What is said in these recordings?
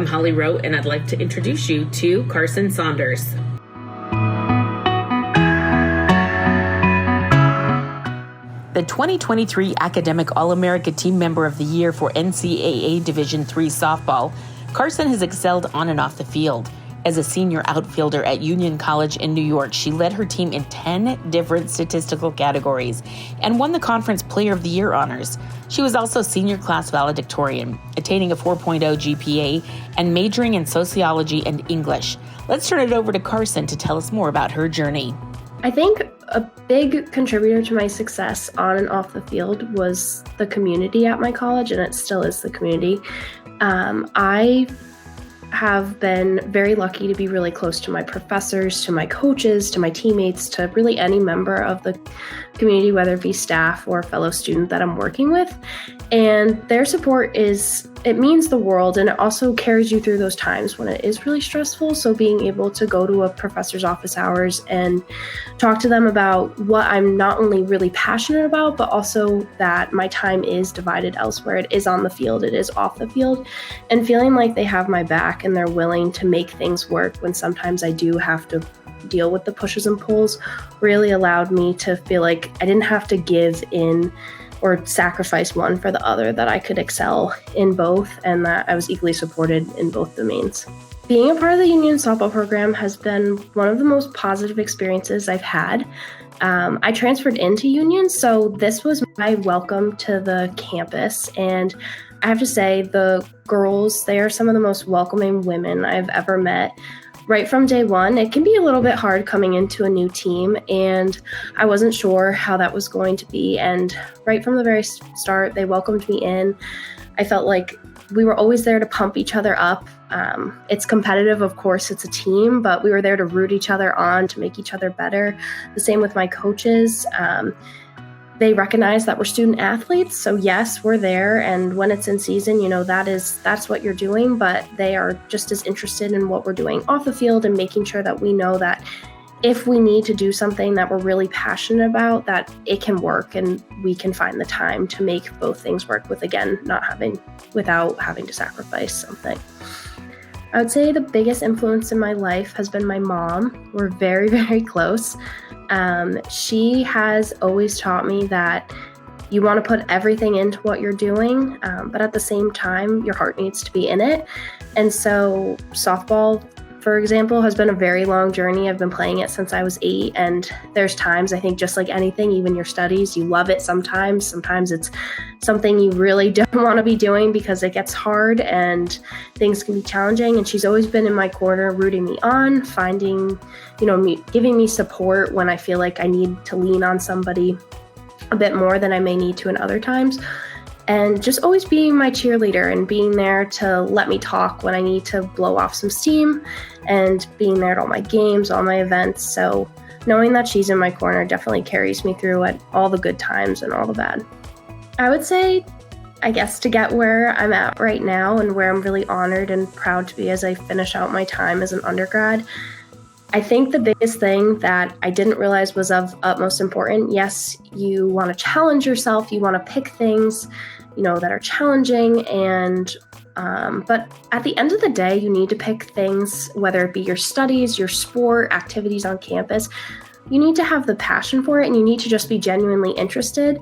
Holly Rowe, and I'd like to introduce you to Karson Saunders. The 2023 Academic All-America Team Member of the Year for NCAA Division III softball, Karson has excelled on and off the field. As a senior outfielder at Union College in New York, she led her team in 10 different statistical categories and won the Conference Player of the Year honors. She was also senior class valedictorian, attaining a 4.0 GPA and majoring in sociology and English. Let's turn it over to Karson to tell us more about her journey. I think a big contributor to my success on and off the field was the community at my college, and it still is the community. I have been very lucky to be really close to my professors, to my coaches, to my teammates, to really any member of the community, whether it be staff or fellow student that I'm working with. And their support it means the world, and it also carries you through those times when it is really stressful. So being able to go to a professor's office hours and talk to them about what I'm not only really passionate about, but also that my time is divided elsewhere. It is on the field, it is off the field, and feeling like they have my back and they're willing to make things work when sometimes I do have to deal with the pushes and pulls really allowed me to feel like I didn't have to give in or sacrifice one for the other, that I could excel in both and that I was equally supported in both domains. Being a part of the Union softball program has been one of the most positive experiences I've had. I transferred into Union, so this was my welcome to the campus, and I have to say the girls, they are some of the most welcoming women I've ever met. Right from day one, it can be a little bit hard coming into a new team, and I wasn't sure how that was going to be. And right from the very start, they welcomed me in. I felt like we were always there to pump each other up. It's competitive, of course, it's a team, but we were there to root each other on, to make each other better. The same with my coaches. They recognize that we're student athletes, so yes, we're there, and when it's in season, that's what you're doing, but they are just as interested in what we're doing off the field and making sure that we know that if we need to do something that we're really passionate about, that it can work and we can find the time to make both things work without having to sacrifice something. I would say the biggest influence in my life has been my mom. We're very, very close. She has always taught me that you want to put everything into what you're doing, but at the same time, your heart needs to be in it. And so softball, for example, has been a very long journey. I've been playing it since I was 8, and there's times, I think, just like anything, even your studies, you love it sometimes. Sometimes it's something you really don't want to be doing because it gets hard and things can be challenging. And she's always been in my corner, rooting me on, giving me support when I feel like I need to lean on somebody a bit more than I may need to in other times. And just always being my cheerleader and being there to let me talk when I need to blow off some steam, and being there at all my games, all my events. So knowing that she's in my corner definitely carries me through at all the good times and all the bad. I would say, I guess, to get where I'm at right now and where I'm really honored and proud to be as I finish out my time as an undergrad, I think the biggest thing that I didn't realize was of utmost importance. Yes, you want to challenge yourself, you want to pick things that are challenging, but at the end of the day, you need to pick things, whether it be your studies, your sport, activities on campus. You need to have the passion for it, and you need to just be genuinely interested.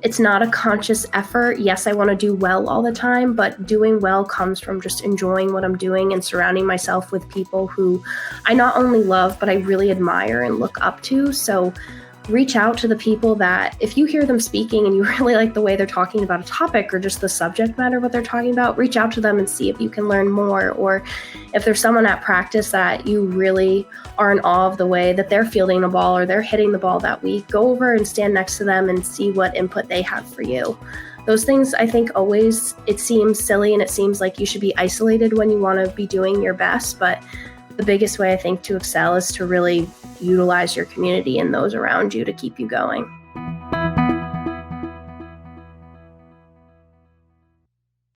It's not a conscious effort. Yes, I want to do well all the time, but doing well comes from just enjoying what I'm doing and surrounding myself with people who I not only love, but I really admire and look up to. So reach out to the people that, if you hear them speaking and you really like the way they're talking about a topic or just the subject matter, what they're talking about, reach out to them and see if you can learn more. Or if there's someone at practice that you really are in awe of the way that they're fielding the ball or they're hitting the ball that week, go over and stand next to them and see what input they have for you. Those things, I think, always, it seems silly and it seems like you should be isolated when you want to be doing your best, but the biggest way I think to excel is to really utilize your community and those around you to keep you going.